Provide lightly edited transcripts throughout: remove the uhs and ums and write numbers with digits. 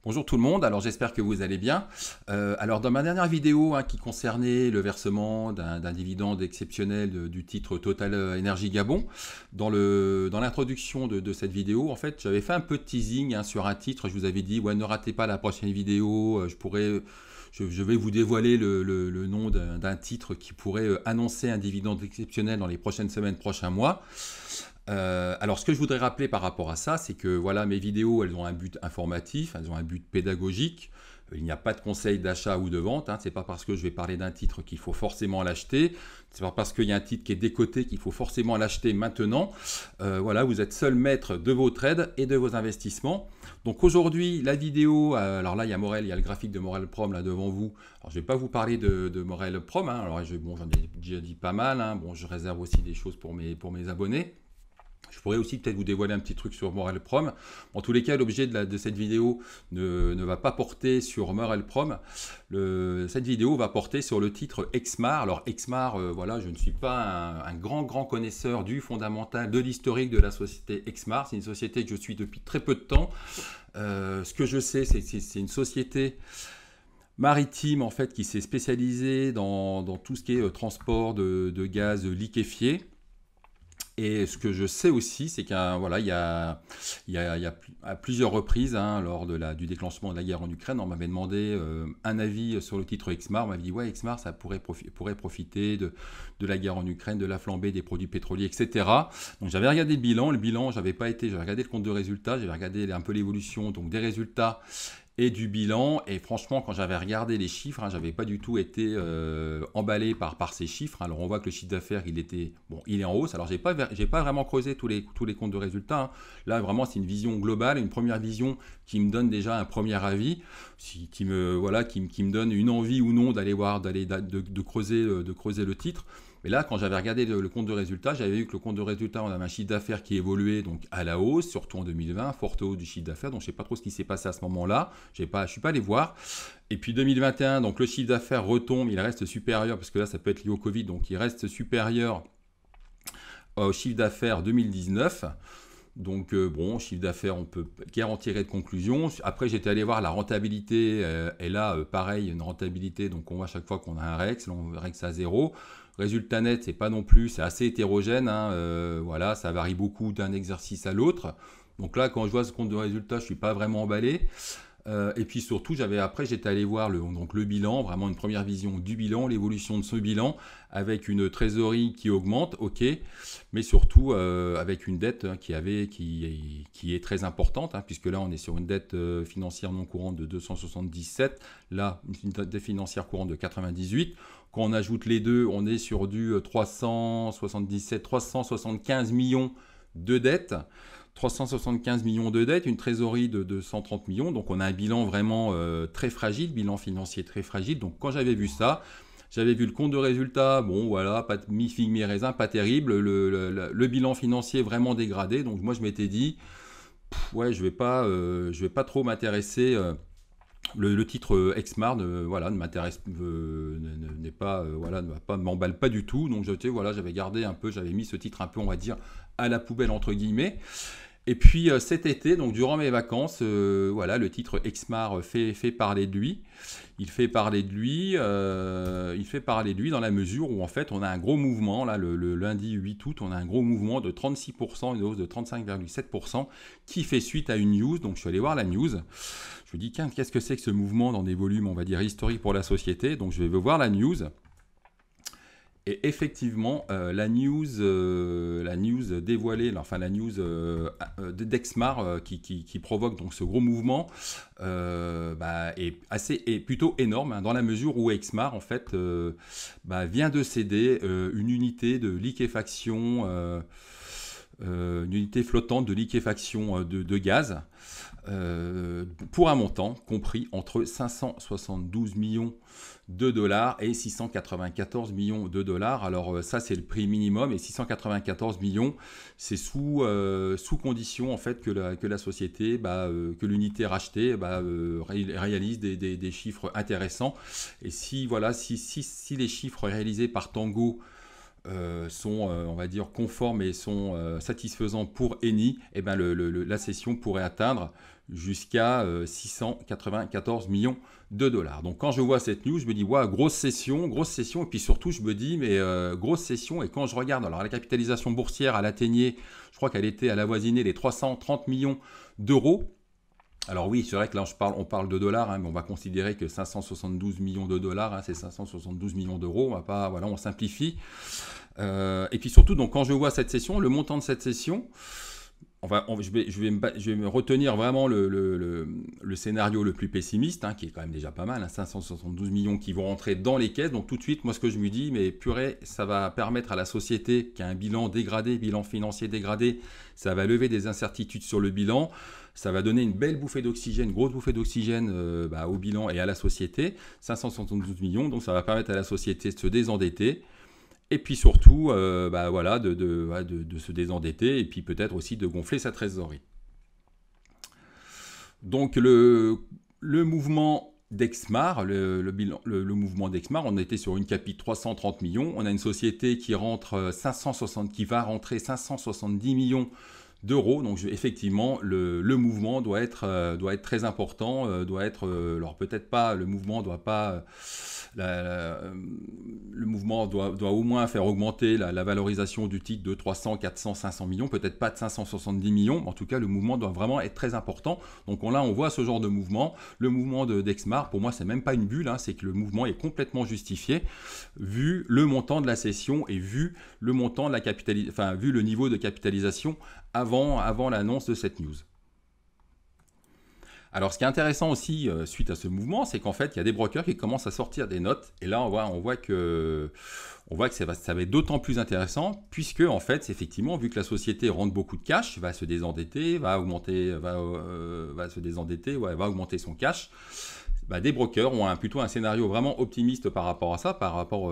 Bonjour tout le monde, alors j'espère que vous allez bien. Alors dans ma dernière vidéo qui concernait le versement d'un dividende exceptionnel du titre Total Énergie Gabon, dans l'introduction de cette vidéo, en fait j'avais fait un peu de teasing sur un titre, je vous avais dit ouais, ne ratez pas la prochaine vidéo, je vais vous dévoiler le nom d'un titre qui pourrait annoncer un dividende exceptionnel dans les prochaines semaines, prochains mois. Alors, ce que je voudrais rappeler par rapport à ça, c'est que voilà, mes vidéos, elles ont un but informatif, elles ont un but pédagogique. Il n'y a pas de conseil d'achat ou de vente. C'est pas parce que je vais parler d'un titre qu'il faut forcément l'acheter. C'est pas parce qu'il y a un titre qui est décoté qu'il faut forcément l'acheter maintenant. Voilà, vous êtes seul maître de vos trades et de vos investissements. Donc aujourd'hui, la vidéo, alors là, il y a Morel, il y a le graphique de Morel Prom là devant vous. Alors, je ne vais pas vous parler de Morel Prom. Alors, bon, j'en ai déjà dit pas mal. Bon, je réserve aussi des choses pour mes abonnés. Je pourrais aussi peut-être vous dévoiler un petit truc sur Morel Prom. En tous les cas, l'objet de cette vidéo ne va pas porter sur Morel Prom. Cette vidéo va porter sur le titre Exmar. Alors Exmar, voilà, je ne suis pas un grand connaisseur du fondamental, de l'historique de la société Exmar. C'est une société que je suis depuis très peu de temps. Ce que je sais, c'est une société maritime en fait qui s'est spécialisée dans tout ce qui est transport de gaz liquéfié. Et ce que je sais aussi, c'est qu'il y a à plusieurs reprises, lors du déclenchement de la guerre en Ukraine, on m'avait demandé un avis sur le titre Exmar. On m'avait dit, ouais, Exmar, ça pourrait profiter de la guerre en Ukraine, de la flambée des produits pétroliers, etc. Donc j'avais regardé le bilan. J'avais regardé le compte de résultats, j'avais regardé un peu l'évolution des résultats et du bilan, et franchement quand j'avais regardé les chiffres, j'avais pas du tout été emballé par ces chiffres. Alors on voit que le chiffre d'affaires il est en hausse. Alors j'ai pas vraiment creusé tous les comptes de résultats. Là vraiment c'est une vision globale, une première vision qui me donne déjà un premier avis, qui me donne une envie ou non de creuser le titre. Mais là, quand j'avais regardé le compte de résultats, j'avais vu que le compte de résultats, on avait un chiffre d'affaires qui évoluait donc à la hausse, surtout en 2020, forte hausse du chiffre d'affaires. Donc je ne sais pas trop ce qui s'est passé à ce moment-là. Je ne suis pas allé voir. Et puis 2021, donc le chiffre d'affaires retombe, il reste supérieur, parce que là, ça peut être lié au Covid, donc il reste supérieur au chiffre d'affaires 2019. Donc chiffre d'affaires, on peut guère en tirer de conclusion. Après, j'étais allé voir la rentabilité, et là, pareil, une rentabilité, donc on voit à chaque fois qu'on a un REX, là, on REX à 0. Résultat net, c'est pas non plus, c'est assez hétérogène, voilà, ça varie beaucoup d'un exercice à l'autre. Donc là, quand je vois ce compte de résultats, je suis pas vraiment emballé. Et puis surtout, j'étais allé voir le bilan, vraiment une première vision du bilan, l'évolution de ce bilan, avec une trésorerie qui augmente, ok, mais surtout avec une dette qui est très importante, puisque là on est sur une dette financière non courante de 277, là une dette financière courante de 98. Quand on ajoute les deux, on est sur du 375 millions de dettes. 375 millions de dettes, une trésorerie de 130 millions. Donc on a un bilan vraiment très fragile, bilan financier très fragile. Donc quand j'avais vu ça, j'avais vu le compte de résultats, bon voilà, pas mi-figue mi-raisin, pas terrible. Le bilan financier vraiment dégradé. Donc moi je m'étais dit, ouais, je vais pas trop m'intéresser. Le titre Exmar ne m'intéresse, m'emballe pas du tout. Donc j'avais gardé un peu, j'avais mis ce titre un peu, on va dire, à la poubelle entre guillemets. Et puis cet été, donc durant mes vacances, le titre Exmar fait parler de lui. Il fait parler de lui dans la mesure où en fait on a un gros mouvement, là le lundi 8 août, on a un gros mouvement de 36%, une hausse de 35,7% qui fait suite à une news. Donc je suis allé voir la news. Je me dis, qu'est-ce que c'est que ce mouvement dans des volumes, on va dire, historiques pour la société. Donc je vais voir la news. Et effectivement, la news dévoilée, enfin la news d'Exmar qui provoque donc ce gros mouvement est plutôt énorme, dans la mesure où Exmar en fait vient de céder une unité de liquéfaction, une unité flottante de liquéfaction de gaz pour un montant compris entre 572 millions de dollars et 694 millions de dollars. Alors ça c'est le prix minimum, et 694 millions c'est sous condition en fait que la société, que l'unité rachetée réalise des chiffres intéressants. Et si les chiffres réalisés par Tango sont, on va dire, conformes et sont satisfaisants pour Eni, la cession pourrait atteindre jusqu'à 694 millions de dollars. Donc quand je vois cette news, je me dis, ouais, grosse session, et puis surtout, je me dis, mais grosse session, et quand je regarde, alors la capitalisation boursière, elle atteignait, je crois qu'elle était à l'avoisiner les 330 millions d'euros. Alors oui, c'est vrai que là, on parle de dollars, hein, mais on va considérer que 572 millions de dollars, hein, c'est 572 millions d'euros, on simplifie. Et puis surtout, donc, quand je vois cette session, le montant de cette session, je vais me retenir vraiment le scénario le plus pessimiste, hein, qui est quand même déjà pas mal, hein, 572 millions qui vont rentrer dans les caisses. Donc tout de suite, moi ce que je me dis, mais purée, ça va permettre à la société qui a un bilan dégradé, bilan financier dégradé, ça va lever des incertitudes sur le bilan, ça va donner une belle bouffée d'oxygène, une grosse bouffée d'oxygène au bilan et à la société, 572 millions, donc ça va permettre à la société de se désendetter. Et puis surtout, de se désendetter et puis peut-être aussi de gonfler sa trésorerie. Donc le mouvement d'Exmar, le mouvement d'Exmar, on était sur une capi de 330 millions. On a une société qui va rentrer 570 millions d'euros. Donc effectivement, le mouvement doit être très important. Alors peut-être pas, le mouvement doit pas... le mouvement doit au moins faire augmenter la valorisation du titre de 300, 400, 500 millions, peut-être pas de 570 millions, mais en tout cas le mouvement doit vraiment être très important. Donc là on voit ce genre de mouvement. Le mouvement d'Exmar, pour moi c'est même pas une bulle, hein, c'est que le mouvement est complètement justifié vu le montant de la cession et vu le montant de la vu le niveau de capitalisation avant l'annonce de cette news. Alors, ce qui est intéressant aussi suite à ce mouvement, c'est qu'en fait, il y a des brokers qui commencent à sortir des notes. Et là, on voit que ça va être d'autant plus intéressant, puisque, en fait, effectivement, vu que la société rentre beaucoup de cash, va se désendetter, va augmenter son cash. Des brokers ont plutôt un scénario vraiment optimiste par rapport à ça, par rapport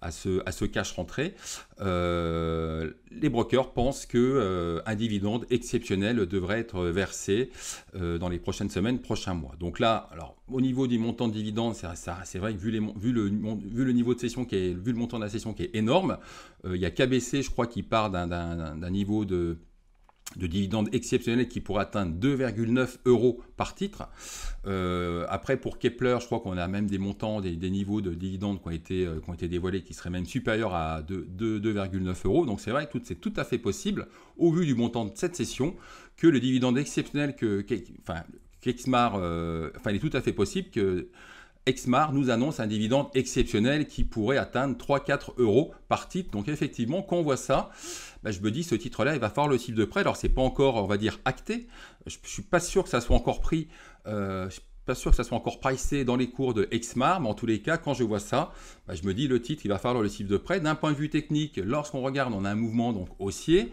à ce cash rentré. Les brokers pensent qu'un dividende exceptionnel devrait être versé dans les prochaines semaines, prochains mois. Donc là, alors, au niveau du montant de dividende, c'est vrai que vu le niveau de session, vu le montant de la session qui est énorme, il y a KBC, je crois, qui part d'un niveau de dividendes exceptionnels qui pourrait atteindre 2,9 € par titre. Après, pour Kepler, je crois qu'on a même des montants, des niveaux de dividendes qui ont été dévoilés qui seraient même supérieurs à 2,9 €. Donc c'est vrai que c'est tout à fait possible, au vu du montant de cette session, que le dividende exceptionnel qu'Exmar, il est tout à fait possible que Exmar nous annonce un dividende exceptionnel qui pourrait atteindre 3-4 € par titre. Donc effectivement, quand on voit ça, je me dis, ce titre-là, il va falloir le suivre de près. Alors, c'est pas encore, on va dire, acté. Je ne suis pas sûr que ça soit encore pris, je suis pas sûr que ça soit encore pricé dans les cours de Exmar, mais en tous les cas, quand je vois ça, je me dis, le titre, il va falloir le suivre de près. D'un point de vue technique, lorsqu'on regarde, on a un mouvement donc haussier.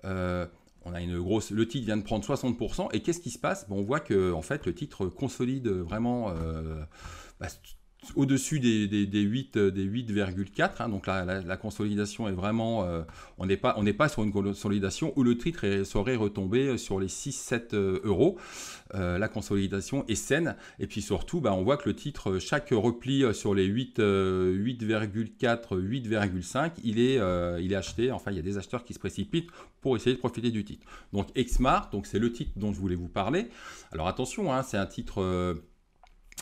On a le titre vient de prendre 60%. Et qu'est-ce qui se passe? On voit que en fait, le titre consolide vraiment au-dessus des 8,4. Hein, donc la consolidation est vraiment... on n'est pas sur une consolidation où le titre serait retombé sur les 6-7 €. La consolidation est saine. Et puis surtout, on voit que le titre, chaque repli sur les 8,4, 8,5, il est acheté. Enfin, il y a des acheteurs qui se précipitent pour essayer de profiter du titre. Donc Exmar, c'est le titre dont je voulais vous parler. Alors attention, hein, c'est un titre...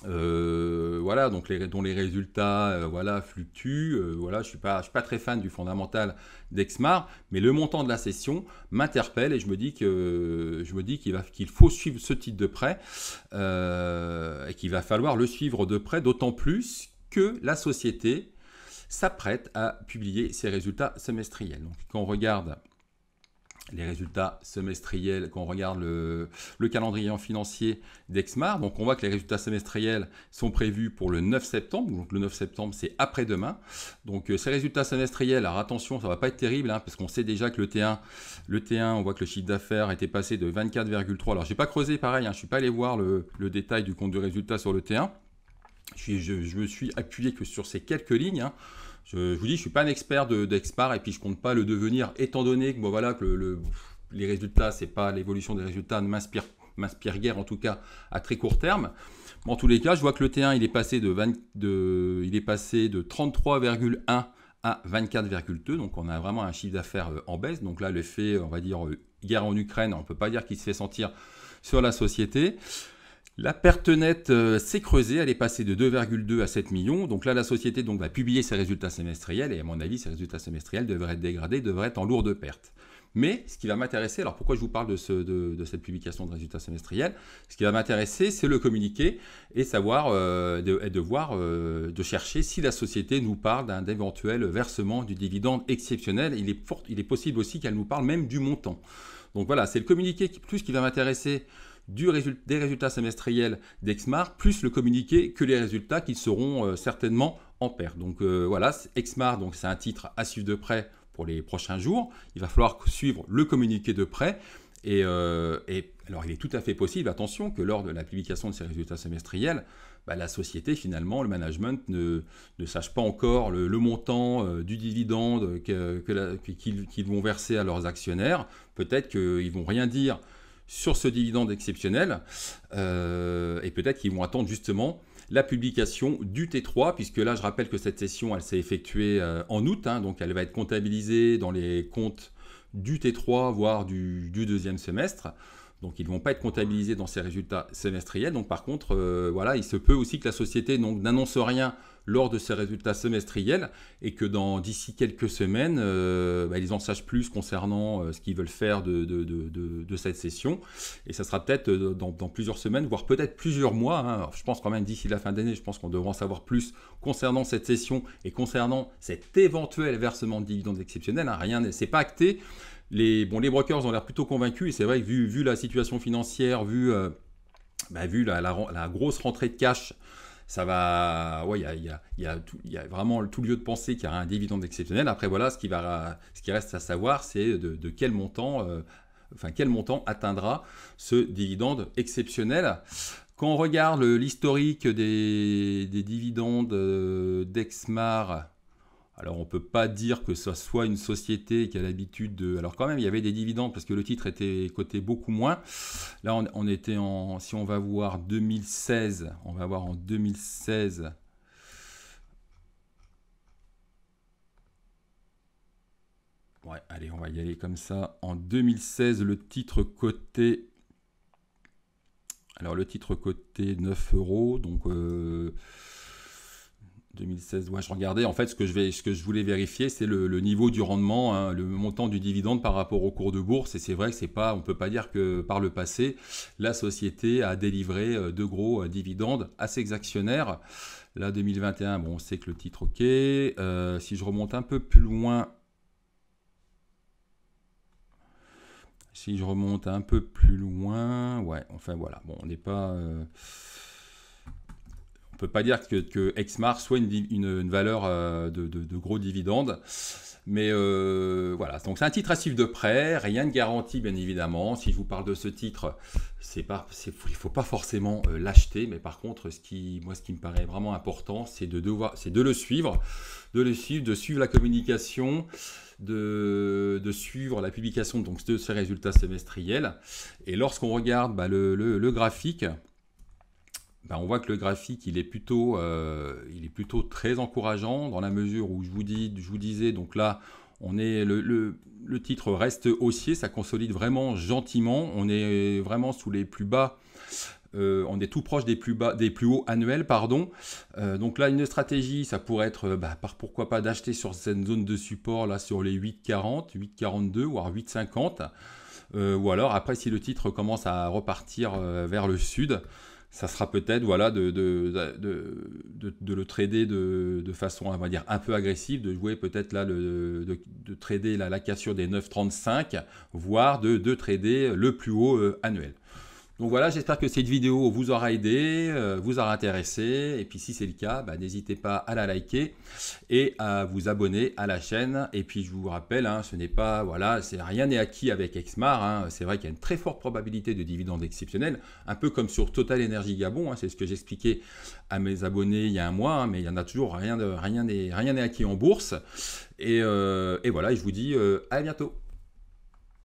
dont les résultats fluctuent. Je suis pas très fan du fondamental d'Exmar, mais le montant de la session m'interpelle et je me dis qu'il faut suivre ce titre de près et qu'il va falloir le suivre de près, d'autant plus que la société s'apprête à publier ses résultats semestriels. Donc quand on regarde les résultats semestriels, quand on regarde le calendrier financier d'Exmar, donc on voit que les résultats semestriels sont prévus pour le 9 septembre, donc le 9 septembre c'est après-demain. Donc ces résultats semestriels, alors attention, ça ne va pas être terrible, hein, parce qu'on sait déjà que le T1, on voit que le chiffre d'affaires était passé de 24,3, alors je n'ai pas creusé pareil, hein, je ne suis pas allé voir le détail du compte de résultat sur le T1, je me suis appuyé que sur ces quelques lignes, hein. Je vous dis, je ne suis pas un expert d'Exmar et puis je ne compte pas le devenir, étant donné que, les résultats, c'est pas l'évolution des résultats ne m'inspire guère, en tout cas à très court terme. Mais en tous les cas, je vois que le T1, il est passé de 33,1 à 24,2, donc on a vraiment un chiffre d'affaires en baisse. Donc là, l'effet, on va dire, guerre en Ukraine, on ne peut pas dire qu'il se fait sentir sur la société. La perte nette s'est creusée, elle est passée de 2,2 à 7 millions. Donc là, la société va publier ses résultats semestriels et à mon avis, ces résultats semestriels devraient être dégradés, devraient être en lourde perte. Mais ce qui va m'intéresser, alors pourquoi je vous parle de cette publication de résultats semestriels? Ce qui va m'intéresser, c'est le communiqué et savoir, de chercher si la société nous parle d'un éventuel versement du dividende exceptionnel. Il est possible aussi qu'elle nous parle même du montant. Donc voilà, c'est le communiqué qui va m'intéresser des résultats semestriels d'Exmar, plus le communiqué que les résultats qui seront certainement en perte. Donc voilà, Exmar, c'est un titre à suivre de près pour les prochains jours. Il va falloir suivre le communiqué de près. Et alors, il est tout à fait possible, attention, que lors de la publication de ces résultats semestriels, la société, finalement, le management ne sache pas encore le montant du dividende qu'ils vont verser à leurs actionnaires. Peut-être qu'ils ne vont rien dire sur ce dividende exceptionnel et peut-être qu'ils vont attendre justement la publication du T3, puisque là je rappelle que cette session elle s'est effectuée en août, donc elle va être comptabilisée dans les comptes du T3 voire du deuxième semestre. Donc ils ne vont pas être comptabilisés dans ces résultats semestriels. Donc par contre, voilà, il se peut aussi que la société n'annonce rien lors de ces résultats semestriels et que d'ici quelques semaines, ils en sachent plus concernant ce qu'ils veulent faire de cette session. Et ça sera peut-être dans plusieurs semaines, voire peut-être plusieurs mois. Alors, je pense quand même d'ici la fin d'année, je pense qu'on devra en savoir plus concernant cette session et concernant cet éventuel versement de dividendes exceptionnels. Rien n'est pas acté. Les brokers ont l'air plutôt convaincus et c'est vrai que vu la situation financière, vu la grosse rentrée de cash, ça va, il y a vraiment tout lieu de penser qu'il y aura un dividende exceptionnel. Après voilà, ce qui reste à savoir, c'est de quel montant atteindra ce dividende exceptionnel. Quand on regarde l'historique des dividendes d'Exmar, alors on ne peut pas dire que ce soit une société qui a l'habitude de... Alors quand même, il y avait des dividendes parce que le titre était coté beaucoup moins. Là, on était en... Si on va voir 2016, on va voir en 2016... Ouais, allez, on va y aller comme ça. En 2016, le titre coté... Alors le titre coté 9 €, donc... 2016, ouais, je regardais. En fait, ce que je voulais vérifier, c'est le niveau du rendement, le montant du dividende par rapport au cours de bourse. Et c'est vrai que on ne peut pas dire que par le passé, la société a délivré de gros dividendes à ses actionnaires. Là, 2021, on sait que le titre, ok. Si je remonte un peu plus loin, ouais, enfin voilà. Bon, on n'est pas... On ne peut pas dire que Exmar soit une valeur de gros dividendes. Mais voilà, donc c'est un titre à suivre de près, rien de garanti bien évidemment. Si je vous parle de ce titre, il ne faut pas forcément l'acheter. Mais par contre, ce qui me paraît vraiment important, c'est de le suivre, de suivre la communication, de suivre la publication de ces résultats semestriels. Et lorsqu'on regarde le graphique, on voit que le graphique il est plutôt très encourageant dans la mesure où je vous disais, donc là on est le titre reste haussier, ça consolide vraiment gentiment, on est vraiment sous les plus bas, on est tout proche des plus hauts annuels, pardon. Donc là une stratégie ça pourrait être pourquoi pas d'acheter sur cette zone de support là sur les 8,40, 8,42 voire 8,50, ou alors après si le titre commence à repartir vers le sud, ça sera peut-être de le trader de façon, on va dire, un peu agressive, de jouer peut-être là, de trader la cassure des 9,35, voire de trader le plus haut annuel. Donc voilà, j'espère que cette vidéo vous aura aidé, vous aura intéressé. Et puis si c'est le cas, n'hésitez pas à la liker et à vous abonner à la chaîne. Et puis je vous rappelle, ce n'est pas, voilà, rien n'est acquis avec Exmar. C'est vrai qu'il y a une très forte probabilité de dividendes exceptionnels, un peu comme sur Total Energy Gabon. C'est ce que j'expliquais à mes abonnés il y a un mois, mais il y en a toujours rien n'est acquis en bourse. Et voilà, je vous dis à bientôt.